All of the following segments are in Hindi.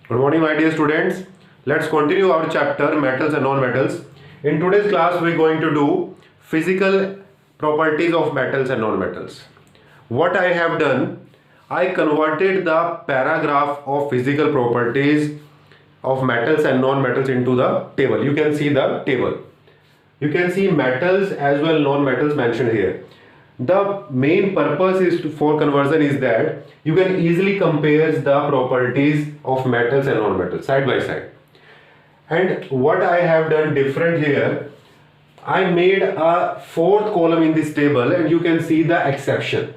Good morning, my dear students. Let's continue our chapter metals and non-metals. In today's class, we're going to do physical properties of metals and non-metals. What I have done, I converted the paragraph of physical properties of metals and non-metals into the table. You can see the table. You can see metals as well non-metals mentioned here. The main purpose for conversion is that you can easily compare the properties of metals and non-metals side by side. And what I have done different here, I made a fourth column in this table and you can see the exception.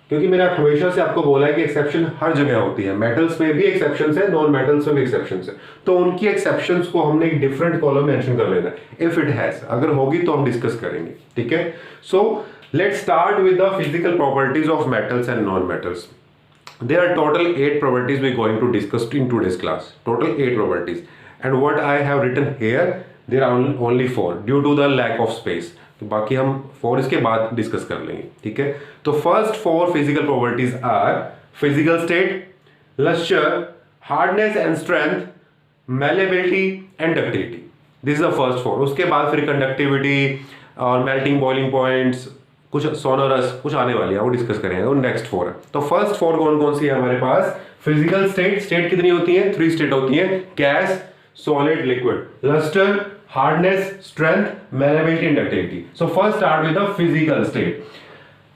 क्योंकि मैंने हमेशा से आपको बोला है कि एक्सेप्शन हर जगह होती है, मेटल्स में भी एक्सेप्शंस है, नॉन मेटल्स में भी एक्सेप्शंस है, तो उनकी एक्सेप्शंस को हमने एक डिफरेंट कॉलम मेंशन कर लेना है इफ इट हैज, अगर होगी तो हम डिस्कस करेंगे. ठीक है. सो let's start with the physical properties of metals and non-metals. There are total 8 properties we're going to discuss in today's class. Total 8 properties. And what I have written here, there are only 4 due to the lack of space. तो बाकी हम 4 इसके बाद डिस्कस कर लेंगे. ठीक है. तो first 4 physical properties are physical state, luster, hardness and strength, malleability and ductility. This is the first 4. उसके बाद फिर conductivity और melting boiling points, कुछ सोनोरस कुछ आने वाली है, वो डिस्कस करेंगे. वो नेक्स्ट 4 है. तो फर्स्ट 4 कौन कौन सी है हमारे पास? Physical state. स्टेट कितनी होती है? 3 स्टेट होती है, gas, solid, liquid. Lustre, hardness, strength, malleability and ductility. So first start with the physical state.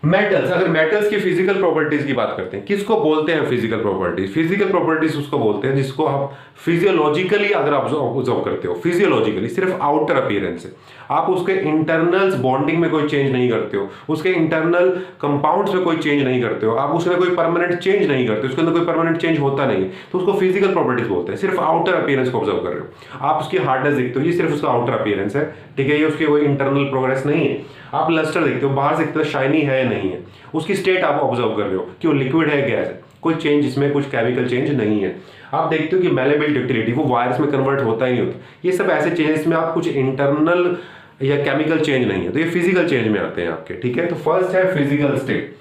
Metals. अगर मेटल्स की फिजिकल प्रॉपर्टीज की बात करते हैं, किसको बोलते हैं फिजिकल प्रॉपर्टीज? फिजिकल प्रॉपर्टीज उसको बोलते हैं जिसको आप फिजियोलॉजिकली अगर आप ऑब्जर्व करते हो, फिजियोलॉजिकली सिर्फ आउटर अपीयरेंस से, आप उसके इंटरनल बॉन्डिंग में कोई चेंज नहीं करते हो, उसके इंटरनल कंपाउंड्स में कोई चेंज नहीं करते हो, आप उसमें कोई परमानेंट चेंज नहीं करते, उसके अंदर कोई परमानेंट चेंज होता नहीं है, तो उसको फिजिकल प्रॉपर्टीज बोलते हैं. सिर्फ आउटर अपीयरेंस को ऑब्जर्व कर रहे हो आप, उसकी हार्डनेस देखते हो, ये सिर्फ उसका आउटर अपीयरेंस है. ठीक है. ये उसकी कोई इंटरनल प्रोग्रेस नहीं है. आप लस्टर देखते हो, बाहर से देखते हो शाइनी है या नहीं है, उसकी स्टेट आप ऑब्जर्व कर रहे हो कि वो लिक्विड है, गैस है, कोई चेंज इसमें, कुछ केमिकल चेंज नहीं है. आप देखते हो कि मैलेबल डक्टिलिटी वो वायरस में कन्वर्ट होता ही नहीं होता. ये सब ऐसे चेंजेस में आप कुछ इंटरनल या केमिकल चेंज नहीं है, तो ये फिजिकल चेंज में आते हैं आपके. ठीक है. तो फर्स्ट है physical state.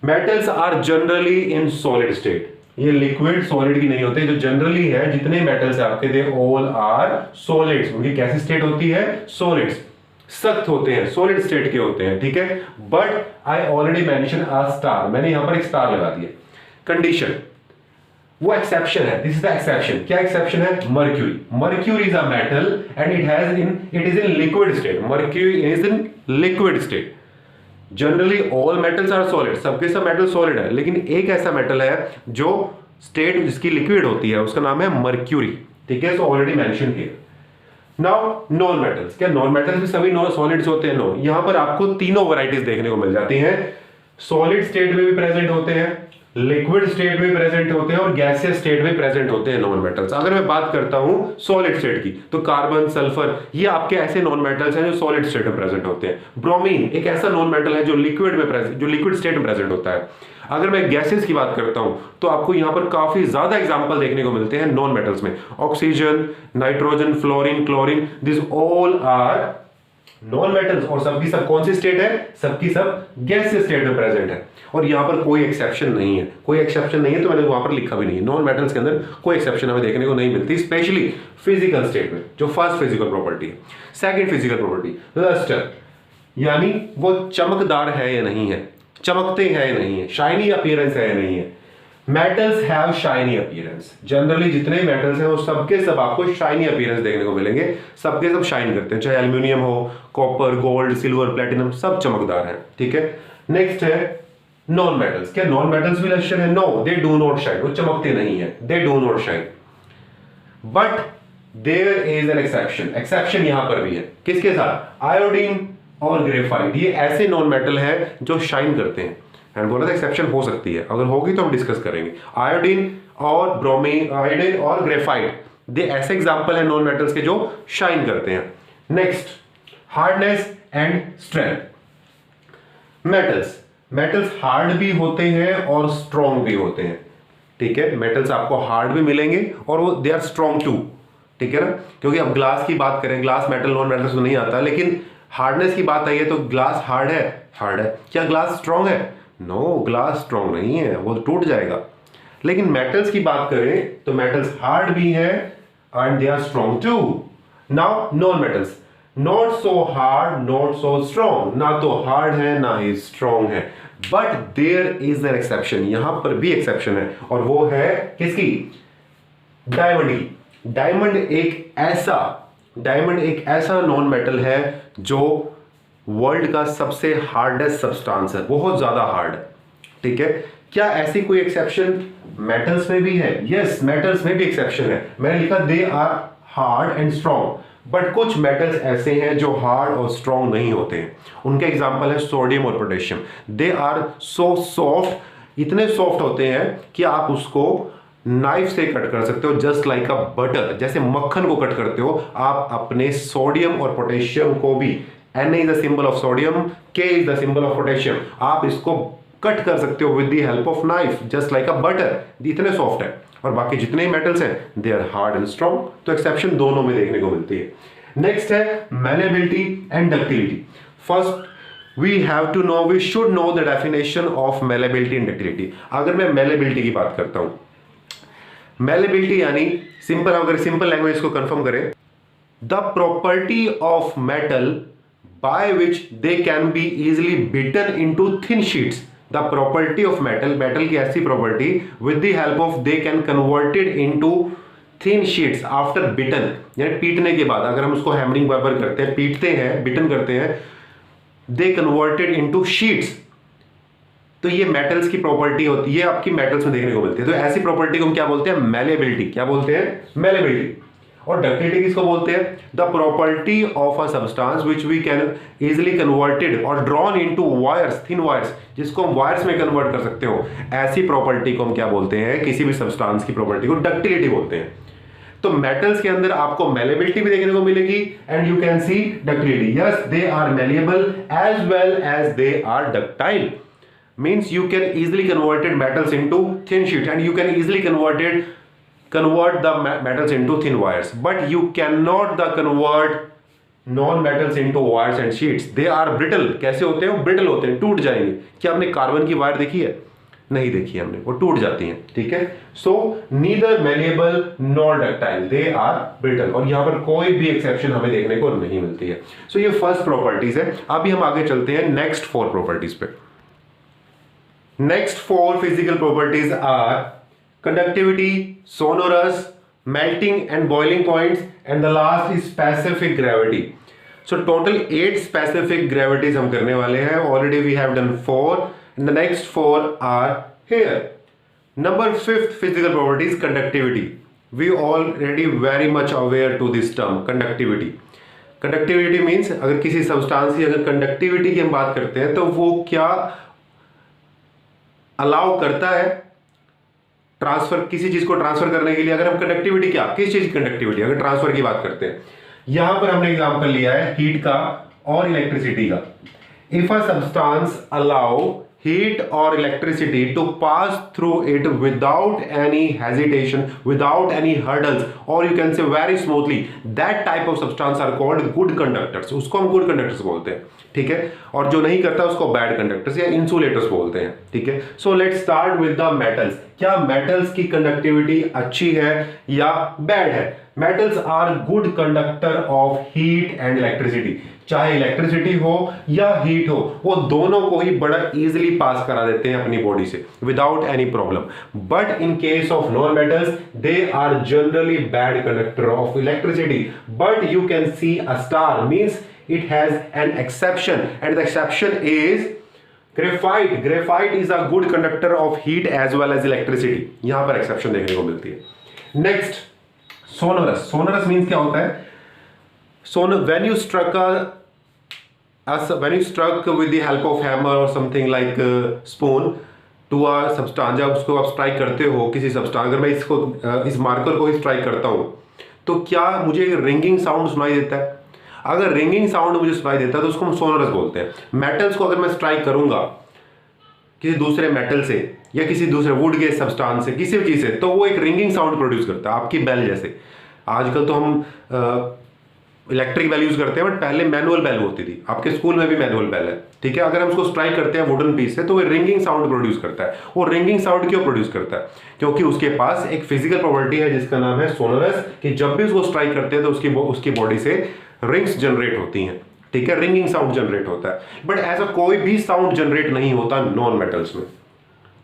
Metals are generally in solid state. ये लिक्विड सॉलिड की नहीं होते, जो जनरली है जितने मेटल्स है आपके, दे ऑल आर सॉलिड्स. उनकी कैसी स्टेट होती है? सॉलिड्स. सख्त होते हैं, सॉलिड स्टेट के होते हैं. ठीक है. But I already mention a star, मैंने यहां पर एक स्टार लगा दिया. कंडीशन, वो एक्सेप्शन है. This is the exception. क्या एक्सेप्शन है? Mercury. Mercury is a metal and it is in liquid state. Mercury is in liquid state. Generally all metals are solid, सबके सब मेटल सॉलिड है, लेकिन एक ऐसा मेटल है जो स्टेट जिसकी लिक्विड होती है, उसका नाम है मर्क्यूरी. ठीक है. So already mention here. Now non metals. क्या नॉन मेटल्स भी सभी नॉन सॉलिड्स होते हैं? नो. यहां पर आपको तीनों वैरायटीज देखने को मिल जाती हैं. सॉलिड स्टेट में भी प्रेजेंट होते हैं, लिक्विड स्टेट में प्रेजेंट होते हैं और गैसियस स्टेट में प्रेजेंट होते हैं नॉन मेटल्स. अगर मैं बात करता हूं सॉलिड स्टेट की, तो कार्बन, सल्फर, ये आपके ऐसे नॉन मेटल्स हैं जो सॉलिड स्टेट में प्रेजेंट होते हैं. ब्रोमीन एक ऐसा नॉन मेटल है जो लिक्विड स्टेट में प्रेजेंट होता है. अगर मैं गैसेस की बात करता हूं तो आपको यहां पर काफी ज्यादा एग्जांपल देखने को मिलते हैं नॉन मेटल्स में. Oxygen, nitrogen, fluorine, chlorine, this all are non metals. और सबकी सब कौन सी स्टेट है? सबकी सब गैसियस स्टेट में प्रेजेंट है. और यहां पर कोई एक्सेप्शन नहीं है. कोई एक्सेप्शन नहीं है तो मैंने वहां पर लिखा भी नहीं है. नॉन मेटल्स के अंदर कोई एक्सेप्शन हमें देखने को नहीं मिलती, स्पेशली फिजिकल स्टेट में, जो फर्स्ट फिजिकल प्रॉपर्टी है. सेकंड फिजिकल प्रॉपर्टी, लस्टर, यानी वो चमकदार है या नहीं है, चमकते हैं या नहीं है, शाइनी अपीयरेंस है या नहीं है. Metals have shiny appearance. Generally जितने मेटल्स हैं वो सबके सब आपको शाइनी अपीयरेंस देखने को मिलेंगे. सबके सब शाइन करते हैं, चाहे एल्यूमिनियम हो, कॉपर, गोल्ड, सिल्वर, प्लेटिनम, सब चमकदार है. ठीक है. नेक्स्ट है नॉन मेटल्स. क्या नॉन मेटल्स भी लस्टर है? No, they do not shine. वो चमकते नहीं है, they do not shine. But there is an exception. Exception यहां पर भी है. किसके साथ? आयोडीन और ग्रेफाइट. ये ऐसे नॉन मेटल है जो शाइन करते हैं. एंड बोला था एक्सेप्शन हो सकती है, अगर होगी तो हम डिस्कस करेंगे. आयोडीन और ब्रोमीन, आयोडीन और ग्रेफाइट, दे ऐसे एग्जांपल है नॉन मेटल्स के जो शाइन करते हैं. Next, hardness and strength. Metals hard भी होते हैं और स्ट्रॉन्ग भी होते हैं. ठीक है. मेटल्स आपको हार्ड भी मिलेंगे और वो दे आर स्ट्रॉन्ग टू. ठीक है ना. क्योंकि अब ग्लास की बात करें, ग्लास मेटल नॉन मेटल्स तो नहीं आता, लेकिन हार्डनेस की बात आई है तो ग्लास हार्ड है. क्या ग्लास स्ट्रॉन्ग है? नो, ग्लास स्ट्रॉन्ग नहीं है, वो टूट जाएगा. लेकिन मेटल्स की बात करें तो मेटल्स हार्ड भी है and they are strong too. Now non metals, not so hard not so strong, ना तो हार्ड है ना ही स्ट्रॉन्ग है, but there is an exception, यहां पर भी एक्सेप्शन है, और वो है किसकी? डायमंड की। डायमंड एक ऐसा नॉन मेटल है जो वर्ल्ड का सबसे हार्डेस्ट सब्सटेंस है, बहुत ज्यादा हार्ड है, ठीक है। क्या ऐसी कोई एक्सेप्शन मेटल्स में भी है? यस, मेटल्स में भी एक्सेप्शन है। मैंने लिखा they are hard and strong, but कुछ मेटल्स ऐसे हैं जो हार्ड और स्ट्रॉन्ग नहीं होते हैं। उनके एग्जांपल है सोडियम और potassium. They are so soft, इतने सॉफ्ट होते हैं कि आप उसको नाइफ से कट कर सकते हो, जस्ट लाइक अ बटर, जैसे मक्खन को कट करते हो आप अपने सोडियम और पोटेशियम को भी। Na is the symbol of sodium, K is the symbol of potassium, आप इसको कट कर सकते हो with the help of knife, just like a butter. इतने सॉफ्ट है। और बाकी जितने मेटल्स हैं they are hard and strong, तो एक्सेप्शन दोनों में देखने को मिलती है। नेक्स्ट है malleability and ductility. First we should know the definition of malleability and ductility. अगर मैं मैलेबिलिटी की बात करता हूं, मैलेबिलिटी यानी सिंपल, अगर सिंपल लैंग्वेज को कंफर्म करें, the property of metal by which they can be easily beaten into thin sheets. The property of metal की ऐसी property with the help of they can converted into thin sheets after beaten, यानी पीटने के बाद, अगर हम उसको हैमरिंग बराबर करते हैं, पीटते हैं, बिटन करते हैं, दे कन्वर्टेड इनटू शीट्स। तो ये मेटल्स की प्रॉपर्टी होती है, आपकी मेटल्स में देखने को मिलती है। तो ऐसी प्रॉपर्टी को हम क्या बोलते हैं? मैलेबिलिटी। क्या बोलते हैं? मैलेबिलिटी। और डक्टिलिटी किसको बोलते हैं? The property of a substance which we can easily converted और drawn into wires, thin wires, जिसको हम वायर्स में कन्वर्ट कर सकते हो, ऐसी प्रॉपर्टी को हम क्या बोलते हैं? किसी भी सब्सटेंस की प्रॉपर्टी को डक्टिलिटी बोलते हैं। तो मेटल्स के अंदर आपको मैलेबिलिटी भी देखने को मिलेगी and you can see ductility. Yes, they are malleable as well as they are ductile. Means you can easily converted metals into thin sheets and you can easily convert the metals into thin wires, but you cannot convert non-metals into wires and sheets. They are brittle. कैसे होते हैं? ब्रिटल होते हैं, टूट जाएंगे। क्या हमने कार्बन की वायर देखी है? नहीं देखी हमने, वो टूट जाती हैं, ठीक है। So neither malleable nor ductile, they are brittle, और यहां पर कोई भी एक्सेप्शन हमें देखने को नहीं मिलती है। सो ये फर्स्ट प्रॉपर्टीज है। अभी हम आगे चलते हैं नेक्स्ट 4 प्रॉपर्टीज पे। Next 4 physical properties are conductivity, sonorous, melting and boiling points, and the last is specific gravity. So total 8 specific gravities हम करने वाले हैं। Already we have done 4 and the next 4 are here. Number 5th physical property is conductivity. We already very much aware to this term conductivity. Conductivity means अगर किसी सब्सटेंस की अगर कंडक्टिविटी की हम बात करते हैं तो वो क्या अलाउ करता है ट्रांसफर, किसी चीज को ट्रांसफर करने के लिए। अगर हम कंडक्टिविटी, क्या किस चीज की कंडक्टिविटी, अगर ट्रांसफर की बात करते हैं, यहां पर हमने एग्जांपल लिया है हीट का और इलेक्ट्रिसिटी का। If a substance allow heat or electricity to pass through it without any hesitation, without any hurdles, or you can say very smoothly, that type of substance are called good conductors. उसको हम good conductors बोलते हैं, ठीक है। और जो नहीं करता उसको bad conductors या insulators बोलते हैं, ठीक है। So let's start with the metals. क्या metals की conductivity अच्छी है या bad है? Metals are good conductor of heat and electricity. चाहे इलेक्ट्रिसिटी हो या हीट हो, वो दोनों को ही बड़ा इजीली पास करा देते हैं अपनी बॉडी से without any problem. But in case of non metals they are generally bad conductor of electricity, but you can see a star, means it has an exception and the exception is graphite. Graphite is a good conductor of heat as well as electricity, यहां पर एक्सेप्शन देखने को मिलती है। Next sonorous. सोनोरस मींस क्या होता है? So when you struck with the help of hammer or something like spoon to a substance, जब उसको आप स्ट्राइक करते हो किसी सब्सटेंस, अगर मैं इसको इस मार्कर को ही स्ट्राइक करता हूँ तो क्या मुझे रिंगिंग साउंड सुनाई देता है? अगर रिंगिंग साउंड मुझे सुनाई देता है तो उसको हम सोनोरस बोलते हैं। मेटल्स को अगर मैं स्ट्राइक करूंगा किसी दूसरे मेटल से या किसी दूसरे वुड के सब्सटेंस से, किसी भी चीज से, तो वो एक रिंगिंग साउंड प्रोड्यूस करता है, आपकी बेल जैसे। आजकल तो हम इलेक्ट्रिक बेल यूज करते हैं, बट पहले मैनुअल बेल होती थी। आपके स्कूल में भी मैनुअल बेल है, ठीक है। अगर हम उसको स्ट्राइक करते हैं वुडन पीस से तो वो रिंगिंग साउंड प्रोड्यूस करता है। वो रिंगिंग साउंड क्यों प्रोड्यूस करता है? क्योंकि उसके पास एक फिजिकल प्रॉपर्टी है जिसका नाम है सोनोरस, कि जब भी उसको स्ट्राइक करते हैं तो उसकी बॉडी से रिंग्स जनरेट होती हैं, ठीक है, रिंगिंग साउंड जनरेट होता है। बट ऐसा कोई भी साउंड जनरेट नहीं होता नॉन मेटल्स में,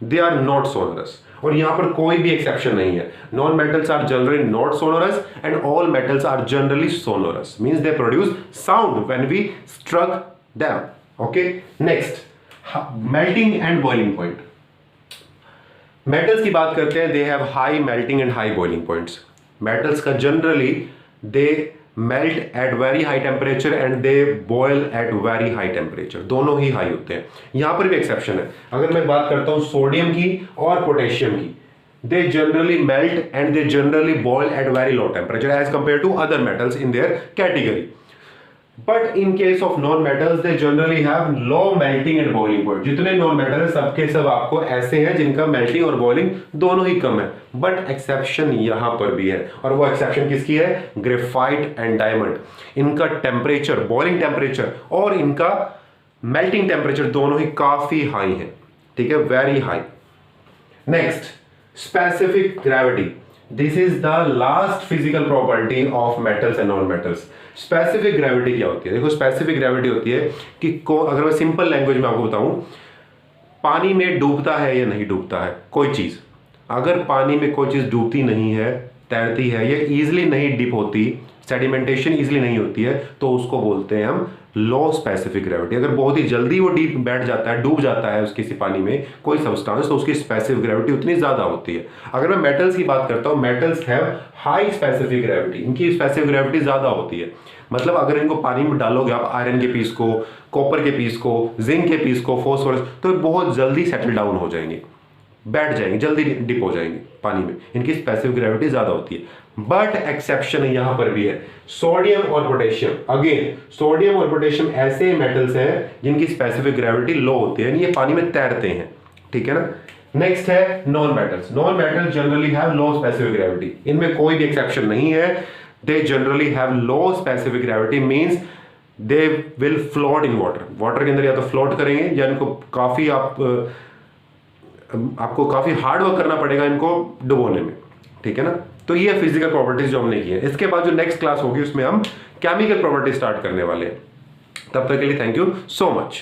दे आर नॉट सोनोरस। और यहां पर कोई भी एक्सेप्शन नहीं है। Non metals are generally not sonorous and all metals are generally sonorous, means they produce sound when we struck them. Okay, next melting and boiling point. Metals की बात करते हैं, they have high melting and high boiling points. Metals का generally they melt at very high temperature and they boil at very high temperature, दोनों ही हाई होते हैं। यहां पर भी एक्सेप्शन है। अगर मैं बात करता हूं सोडियम की और पोटेशियम की, they generally melt and they generally boil at very low temperature as compare to other metals in their category. But in case of non metals they generally have low melting and boiling point. जितने नॉन मेटल है सबके सब आपको ऐसे हैं जिनका मेल्टिंग और बॉइलिंग दोनों ही कम है। बट एक्सेप्शन यहां पर भी है, और वो एक्सेप्शन किसकी है? Graphite and diamond. इनका टेम्परेचर, बॉइलिंग टेम्परेचर और इनका मेल्टिंग टेम्परेचर दोनों ही काफी हाई है, ठीक है, very high. Next, specific gravity. This is the last physical property of metals and non metals. Specific gravity क्या होती है? देखो, स्पेसिफिक ग्रेविटी होती है कि अगर मैं सिंपल लैंग्वेज में आपको बताऊं, पानी में डूबता है या नहीं डूबता है कोई चीज। अगर पानी में कोई चीज डूबती नहीं है, तैरती है, या इजिली नहीं डिप होती, सेडिमेंटेशन इजिली नहीं होती है, तो उसको बोलते हैं हम लो स्पेसिफिक ग्रेविटी। अगर बहुत ही जल्दी वो डीप बैठ जाता है, डूब जाता है किसी पानी में कोई सब्सटेंस, तो उसकी स्पेसिफिक ग्रेविटी उतनी ज्यादा होती है। अगर मैं मेटल्स की बात करता हूं, metals have high specific gravity, इनकी स्पेसिफिक ग्रेविटी ज्यादा होती है। मतलब अगर इनको पानी में डालोगे आप, आयरन के पीस को, कॉपर के पीस को, जिंक के पीस को, फॉस्फोरस, तो बहुत जल्दी सेटल डाउन हो जाएंगे, बैठ जाएंगे, जल्दी डिप हो जाएंगे पानी में। इनकी स्पेसिफिक ग्रेविटी ज्यादा होती है। बट एक्सेप्शन यहां पर भी है, सोडियम और पोटेशियम। अगेन, सोडियम और पोटेशियम ऐसे मेटल्स हैं जिनकी स्पेसिफिक ग्रेविटी लो होती है, ये पानी में तैरते हैं, ठीक है ना। नेक्स्ट है non metals. Non metals generally have low specific gravity, इनमें कोई भी एक्सेप्शन नहीं है। दे generally have low specific gravity, means they will float in water. Water के अंदर या तो फ्लोट करेंगे या इनको काफी आपको काफी हार्ड वर्क करना पड़ेगा इनको डुबोने में, ठीक है ना। तो ये फिजिकल प्रॉपर्टीज जो हमने की है। इसके बाद जो नेक्स्ट क्लास होगी उसमें हम केमिकल प्रॉपर्टी स्टार्ट करने वाले हैं। तब तक के लिए थैंक यू सो मच।